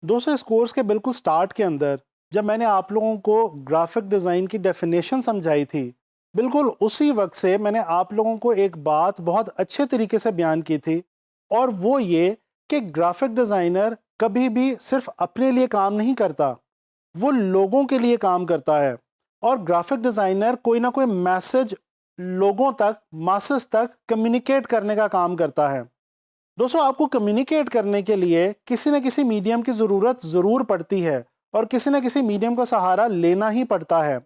दोस्तों, इस कोर्स के बिल्कुल स्टार्ट के अंदर जब मैंने आप लोगों को ग्राफिक डिज़ाइन की डेफिनेशन समझाई थी, बिल्कुल उसी वक्त से मैंने आप लोगों को एक बात बहुत अच्छे तरीके से बयान की थी, और वो ये कि ग्राफिक डिज़ाइनर कभी भी सिर्फ अपने लिए काम नहीं करता, वो लोगों के लिए काम करता है। और ग्राफिक डिज़ाइनर कोई ना कोई मैसेज लोगों तक, मासेस तक कम्युनिकेट करने का काम करता है। दोस्तों, आपको कम्युनिकेट करने के लिए किसी न किसी मीडियम की ज़रूरत ज़रूर पड़ती है, और किसी न किसी मीडियम का सहारा लेना ही पड़ता है।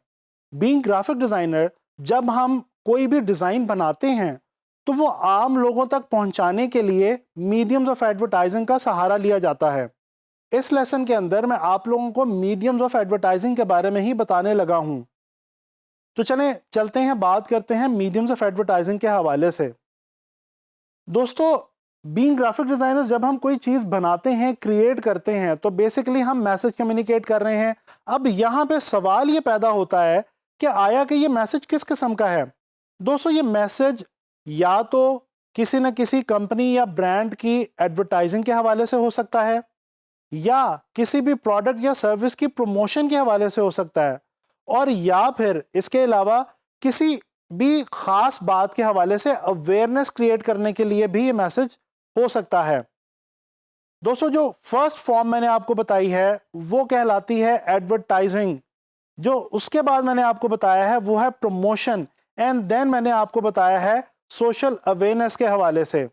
बीइंग ग्राफिक डिज़ाइनर, जब हम कोई भी डिज़ाइन बनाते हैं तो वो आम लोगों तक पहुंचाने के लिए मीडियम्स ऑफ एडवर्टाइजिंग का सहारा लिया जाता है। इस लेसन के अंदर मैं आप लोगों को मीडियम्स ऑफ एडवर्टाइजिंग के बारे में ही बताने लगा हूं। तो चलें चलते हैं, बात करते हैं मीडियम्स ऑफ एडवर्टाइजिंग के हवाले से। दोस्तों, बीइंग ग्राफिक डिजाइनर, जब हम कोई चीज बनाते हैं, क्रिएट करते हैं, तो बेसिकली हम मैसेज कम्युनिकेट कर रहे हैं। अब यहाँ पे सवाल ये पैदा होता है कि आया कि ये मैसेज किस किस्म का है। दोस्तों, ये मैसेज या तो किसी न किसी कंपनी या ब्रांड की एडवर्टाइजिंग के हवाले से हो सकता है, या किसी भी प्रोडक्ट या सर्विस की प्रमोशन के हवाले से हो सकता है, और या फिर इसके अलावा किसी भी खास बात के हवाले से अवेयरनेस क्रिएट करने के लिए भी ये मैसेज हो सकता है। दोस्तों, जो फर्स्ट फॉर्म मैंने आपको बताई है वो कहलाती है एडवर्टाइजिंग। जो उसके बाद मैंने आपको बताया है वो है प्रमोशन, एंड देन मैंने आपको बताया है सोशल अवेयरनेस के हवाले से।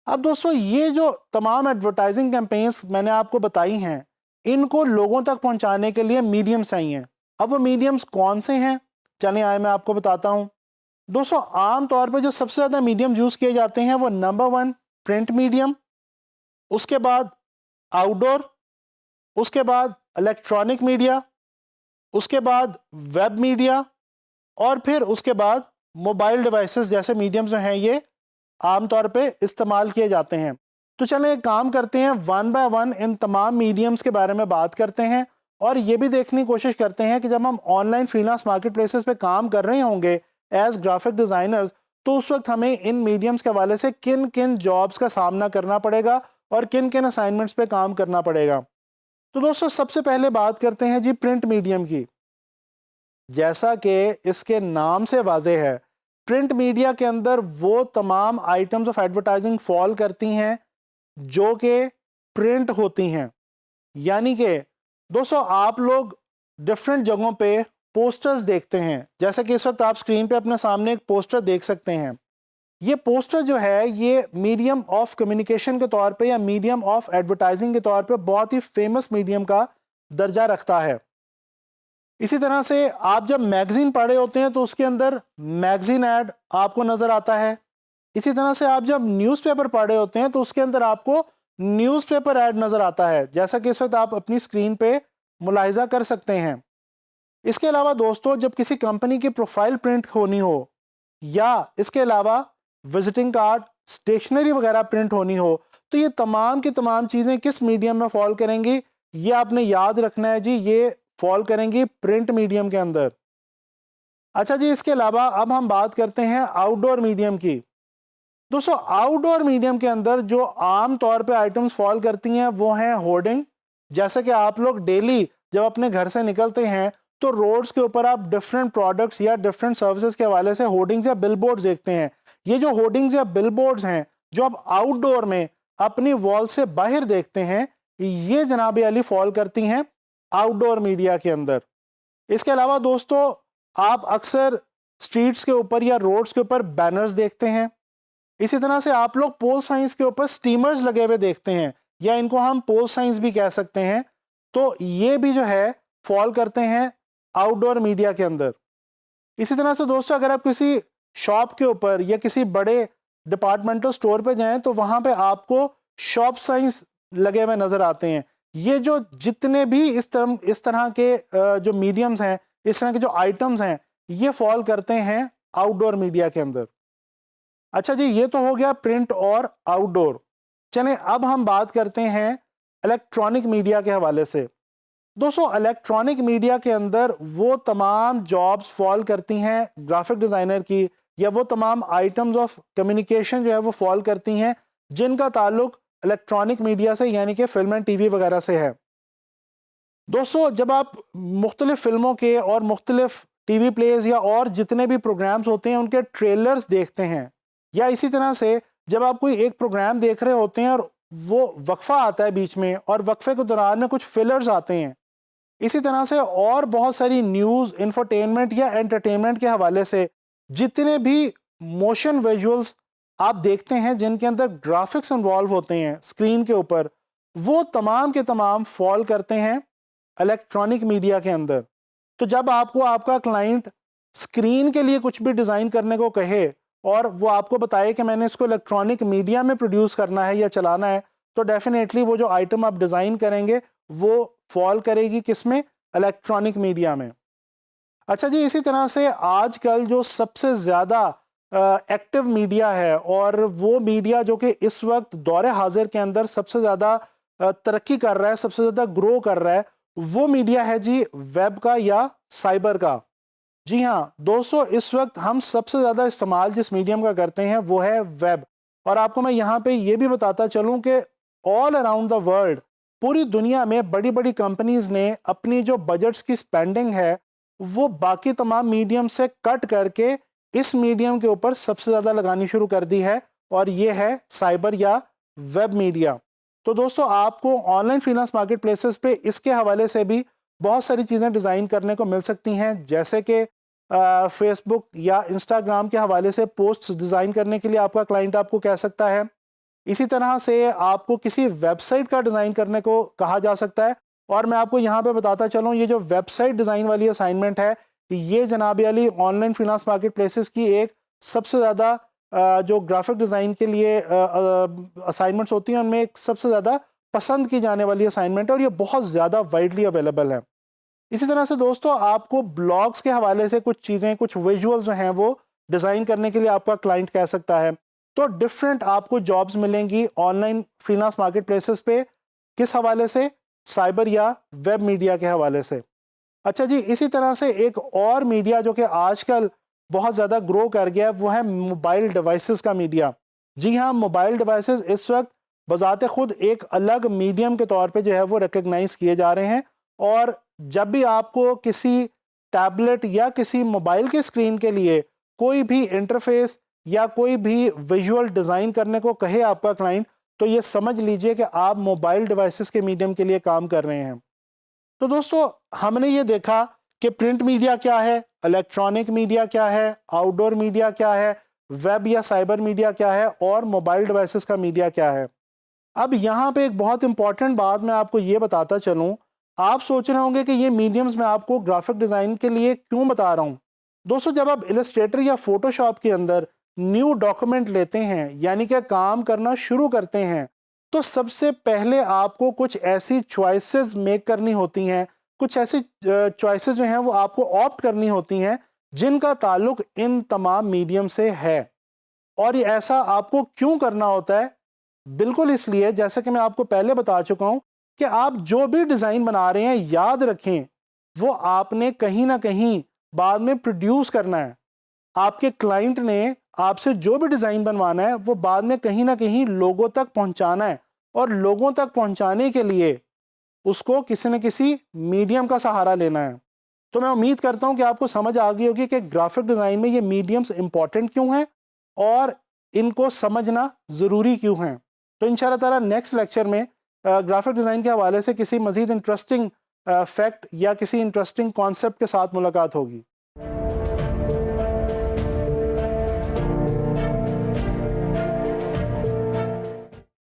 अब दोस्तों, ये जो तमाम एडवर्टाइजिंग कैंपेन्स मैंने आपको बताई हैं, इनको लोगों तक पहुंचाने के लिए मीडियम्स चाहिए। अब वो मीडियम्स कौन से हैं, चलिए आए मैं आपको बताता हूं। दोस्तों, आम तौर पे जो सबसे ज़्यादा मीडियम यूज़ किए जाते हैं वो नंबर 1 प्रिंट मीडियम, उसके बाद आउटडोर, उसके बाद इलेक्ट्रॉनिक मीडिया, उसके बाद वेब मीडिया, और फिर उसके बाद मोबाइल डिवाइसेस जैसे मीडियम जो हैं ये आमतौर पे इस्तेमाल किए जाते हैं। तो चलें एक काम करते हैं, वन बाय वन इन तमाम मीडियम्स के बारे में बात करते हैं, और ये भी देखने की कोशिश करते हैं कि जब हम ऑनलाइन फ्रीलांस मार्केट प्लेसेस पे काम कर रहे होंगे एज ग्राफिक डिज़ाइनर्स, तो उस वक्त हमें इन मीडियम्स के हवाले से किन किन जॉब्स का सामना करना पड़ेगा और किन किन असाइनमेंट्स पे काम करना पड़ेगा। तो दोस्तों, सबसे पहले बात करते हैं जी प्रिंट मीडियम की। जैसा कि इसके नाम से वाज़ेह है, प्रिंट मीडिया के अंदर वो तमाम आइटम्स ऑफ एडवर्टाइजिंग फॉल करती हैं जो कि प्रिंट होती हैं। यानी कि दोस्तों, आप लोग डिफरेंट जगहों पे पोस्टर्स देखते हैं, जैसे कि इस वक्त आप स्क्रीन पे अपने सामने एक पोस्टर देख सकते हैं। ये पोस्टर जो है ये मीडियम ऑफ कम्युनिकेशन के तौर पे या मीडियम ऑफ एडवर्टाइजिंग के तौर पे बहुत ही फेमस मीडियम का दर्जा रखता है। इसी तरह से आप जब मैगजीन पढ़ रहे होते हैं तो उसके अंदर मैगजीन ऐड आपको नज़र आता है। इसी तरह से आप जब न्यूज़पेपर पढ़ रहे होते हैं तो उसके अंदर आपको न्यूज़पेपर ऐड नज़र आता है, जैसा कि इस वक्त आप अपनी स्क्रीन पे मुलाहिजा कर सकते हैं। इसके अलावा दोस्तों, जब किसी कंपनी की प्रोफाइल प्रिंट होनी हो, या इसके अलावा विजिटिंग कार्ड, स्टेशनरी वगैरह प्रिंट होनी हो, तो ये तमाम की तमाम चीज़ें किस मीडियम में फॉल करेंगी, ये आपने याद रखना है जी, ये फॉल करेंगी प्रिंट मीडियम के अंदर। अच्छा जी, इसके अलावा अब हम बात करते हैं आउटडोर मीडियम की। दोस्तों, आउटडोर मीडियम के अंदर जो आम तौर पे आइटम्स फॉल करती हैं वो हैं होर्डिंग। जैसे कि आप लोग डेली जब अपने घर से निकलते हैं तो रोड्स के ऊपर आप डिफरेंट प्रोडक्ट्स या डिफरेंट सर्विसेज के हवाले से होर्डिंग्स या बिलबोर्ड्स देखते हैं। ये जो होर्डिंग्स या बिलबोर्ड्स हैं जो आप आउटडोर में अपनी वॉल से बाहर देखते हैं, ये जनाब अली फॉल करती हैं आउटडोर मीडिया के अंदर। इसके अलावा दोस्तों, आप अक्सर स्ट्रीट्स के ऊपर या रोड्स के ऊपर बैनर्स देखते हैं। इसी तरह से आप लोग पोल साइंस के ऊपर स्टीमर्स लगे हुए देखते हैं, या इनको हम पोल साइंस भी कह सकते हैं। तो ये भी जो है फॉल करते हैं आउटडोर मीडिया के अंदर। इसी तरह से दोस्तों, अगर आप किसी शॉप के ऊपर या किसी बड़े डिपार्टमेंटल स्टोर पे जाएं तो वहां पे आपको शॉप साइंस लगे हुए नजर आते हैं। ये जो जितने भी इस तरह के जो मीडियम्स हैं, इस तरह के जो आइटम्स हैं, ये फॉल करते हैं आउटडोर मीडिया के अंदर। अच्छा जी, ये तो हो गया प्रिंट और आउटडोर। चलें अब हम बात करते हैं इलेक्ट्रॉनिक मीडिया के हवाले से। दोस्तों, इलेक्ट्रॉनिक मीडिया के अंदर वो तमाम जॉब्स फॉल करती हैं ग्राफिक डिज़ाइनर की, या वो तमाम आइटम्स ऑफ कम्युनिकेशन जो है वो फॉल करती हैं जिनका ताल्लुक इलेक्ट्रॉनिक मीडिया से यानी कि फिल्म एंड टीवी वगैरह से है। दोस्तों जब आप मुख्तलिफ फिल्मों के और मुख्तलिफ टीवी प्लेज या और जितने भी प्रोग्राम्स होते हैं उनके ट्रेलर्स देखते हैं, या इसी तरह से जब आप कोई एक प्रोग्राम देख रहे होते हैं और वो वक्फा आता है बीच में और वक्फे के दौरान में कुछ फिलर्स आते हैं, इसी तरह से और बहुत सारी न्यूज़, इंफोटेनमेंट या एंटरटेनमेंट के हवाले से जितने भी मोशन विजुअल्स आप देखते हैं जिनके अंदर ग्राफिक्स इन्वॉल्व होते हैं स्क्रीन के ऊपर, वो तमाम के तमाम फॉल करते हैं इलेक्ट्रॉनिक मीडिया के अंदर। तो जब आपको आपका क्लाइंट स्क्रीन के लिए कुछ भी डिज़ाइन करने को कहे और वो आपको बताए कि मैंने इसको इलेक्ट्रॉनिक मीडिया में प्रोड्यूस करना है या चलाना है, तो डेफिनेटली वो जो आइटम आप डिज़ाइन करेंगे वो फॉल करेगी किसमें? इलेक्ट्रॉनिक मीडिया में। अच्छा जी, इसी तरह से आजकल जो सबसे ज़्यादा एक्टिव मीडिया है और वो मीडिया जो कि इस वक्त दौरे हाजिर के अंदर सबसे ज़्यादा तरक्की कर रहा है, सबसे ज़्यादा ग्रो कर रहा है, वो मीडिया है जी वेब का या साइबर का। जी हाँ दोस्तों, इस वक्त हम सबसे ज़्यादा इस्तेमाल जिस मीडियम का करते हैं वो है वेब। और आपको मैं यहाँ पे ये भी बताता चलूँ कि ऑल अराउंड द वर्ल्ड, पूरी दुनिया में बड़ी बड़ी कंपनीज ने अपनी जो बजट्स की स्पेंडिंग है वो बाकी तमाम मीडियम से कट करके इस मीडियम के ऊपर सबसे ज़्यादा लगानी शुरू कर दी है, और ये है साइबर या वेब मीडिया। तो दोस्तों आपको ऑनलाइन फ्रीलांस मार्केट प्लेसेस पे इसके हवाले से भी बहुत सारी चीज़ें डिज़ाइन करने को मिल सकती हैं, जैसे कि फेसबुक या इंस्टाग्राम के हवाले से पोस्ट डिज़ाइन करने के लिए आपका क्लाइंट आपको कह सकता है। इसी तरह से आपको किसी वेबसाइट का डिज़ाइन करने को कहा जा सकता है। और मैं आपको यहाँ पे बताता चलूँ, ये जो वेबसाइट डिज़ाइन वाली असाइनमेंट है, ये जनाब Ali online finance market places की एक सबसे ज़्यादा जो ग्राफिक डिज़ाइन के लिए असाइनमेंट्स होती हैं उनमें एक सबसे ज़्यादा पसंद की जाने वाली असाइनमेंट है, और ये बहुत ज़्यादा वाइडली अवेलेबल है। इसी तरह से दोस्तों आपको ब्लॉग्स के हवाले से कुछ चीज़ें, कुछ विजुअल्स जो हैं वो डिज़ाइन करने के लिए आपका क्लाइंट कह सकता है। तो डिफरेंट आपको जॉब्स मिलेंगी ऑनलाइन फ्रीलांस मार्केट प्लेसेस पे, किस हवाले से? साइबर या वेब मीडिया के हवाले से। अच्छा जी, इसी तरह से एक और मीडिया जो कि आजकल बहुत ज़्यादा ग्रो कर गया है वो है मोबाइल डिवाइसेस का मीडिया। जी हाँ, मोबाइल डिवाइसेस इस वक्त बजाते खुद एक अलग मीडियम के तौर पे जो है वो रिकग्नाइज किए जा रहे हैं, और जब भी आपको किसी टैबलेट या किसी मोबाइल के स्क्रीन के लिए कोई भी इंटरफेस या कोई भी विजुअल डिज़ाइन करने को कहे आपका क्लाइंट, तो ये समझ लीजिए कि आप मोबाइल डिवाइसेस के मीडियम के लिए काम कर रहे हैं। तो दोस्तों हमने ये देखा कि प्रिंट मीडिया क्या है, इलेक्ट्रॉनिक मीडिया क्या है, आउटडोर मीडिया क्या है, वेब या साइबर मीडिया क्या है, और मोबाइल डिवाइसेस का मीडिया क्या है। अब यहाँ पे एक बहुत इंपॉर्टेंट बात मैं आपको ये बताता चलूँ। आप सोच रहे होंगे कि ये मीडियम्स मैं आपको ग्राफिक डिज़ाइन के लिए क्यों बता रहा हूँ। दोस्तों जब आप इलस्ट्रेटर या फोटोशॉप के अंदर न्यू डॉक्यूमेंट लेते हैं, यानी कि काम करना शुरू करते हैं, तो सबसे पहले आपको कुछ ऐसी चॉइसेस मेक करनी होती हैं, कुछ ऐसी चॉइसेस जो हैं वो आपको ऑप्ट करनी होती हैं जिनका ताल्लुक इन तमाम मीडियम से है। और ये ऐसा आपको क्यों करना होता है? बिल्कुल इसलिए, जैसे कि मैं आपको पहले बता चुका हूं, कि आप जो भी डिज़ाइन बना रहे हैं याद रखें वो आपने कहीं ना कहीं बाद में प्रोड्यूस करना है। आपके क्लाइंट ने आपसे जो भी डिज़ाइन बनवाना है वो बाद में कहीं ना कहीं लोगों तक पहुंचाना है, और लोगों तक पहुंचाने के लिए उसको किसी न किसी मीडियम का सहारा लेना है। तो मैं उम्मीद करता हूं कि आपको समझ आ गई होगी कि ग्राफिक डिज़ाइन में ये मीडियम्स इंपॉर्टेंट क्यों हैं और इनको समझना ज़रूरी क्यों है। तो इंशाल्लाह ताला नेक्स्ट लेक्चर में ग्राफिक डिज़ाइन के हवाले से किसी मज़ीद इंटरेस्टिंग फैक्ट या किसी इंटरेस्टिंग कॉन्सेप्ट के साथ मुलाकात होगी।